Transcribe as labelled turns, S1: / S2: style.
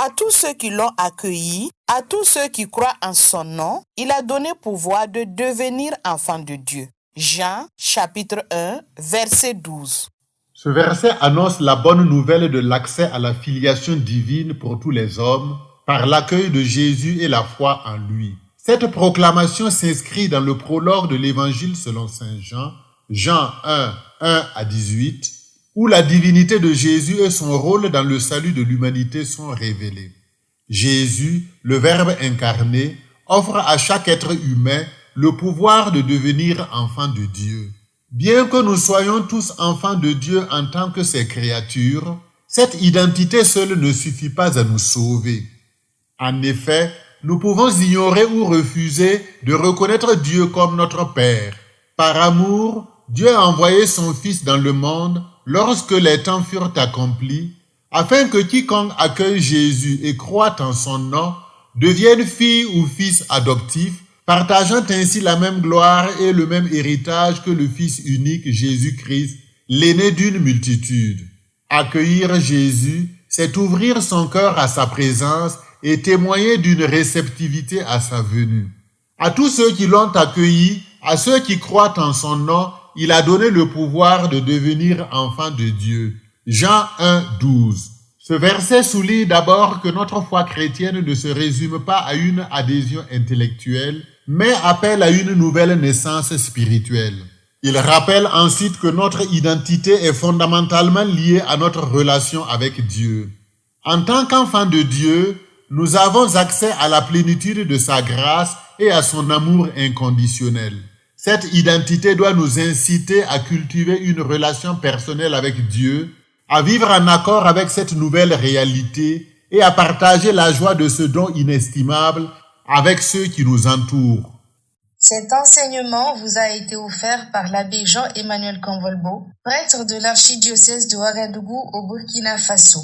S1: À tous ceux qui l'ont accueilli, à tous ceux qui croient en son nom, il a donné pouvoir de devenir enfants de Dieu. Jean, chapitre 1, verset 12.
S2: Ce verset annonce la bonne nouvelle de l'accès à la filiation divine pour tous les hommes par l'accueil de Jésus et la foi en lui. Cette proclamation s'inscrit dans le prologue de l'Évangile selon saint Jean, Jean 1, 1 à 18, où la divinité de Jésus et son rôle dans le salut de l'humanité sont révélés. Jésus, le Verbe incarné, offre à chaque être humain le pouvoir de devenir enfant de Dieu. Bien que nous soyons tous enfants de Dieu en tant que ses créatures, cette identité seule ne suffit pas à nous sauver. En effet, nous pouvons ignorer ou refuser de reconnaître Dieu comme notre Père. Par amour, Dieu a envoyé son Fils dans le monde lorsque les temps furent accomplis, afin que quiconque accueille Jésus et croit en son nom devienne fille ou fils adoptif, partageant ainsi la même gloire et le même héritage que le Fils unique Jésus-Christ, l'aîné d'une multitude. Accueillir Jésus, c'est ouvrir son cœur à sa présence et témoigner d'une réceptivité à sa venue. À tous ceux qui l'ont accueilli, à ceux qui croient en son nom, il a donné le pouvoir de devenir enfants de Dieu. Jean 1, 12. Ce verset souligne d'abord que notre foi chrétienne ne se résume pas à une adhésion intellectuelle, mais appelle à une nouvelle naissance spirituelle. Il rappelle ensuite que notre identité est fondamentalement liée à notre relation avec Dieu. En tant qu'enfants de Dieu, nous avons accès à la plénitude de sa grâce et à son amour inconditionnel. Cette identité doit nous inciter à cultiver une relation personnelle avec Dieu, à vivre en accord avec cette nouvelle réalité et à partager la joie de ce don inestimable avec ceux qui nous entourent.
S3: Cet enseignement vous a été offert par l'abbé Jean-Emmanuel Convolbo, prêtre de l'archidiocèse de Ouagadougou au Burkina Faso.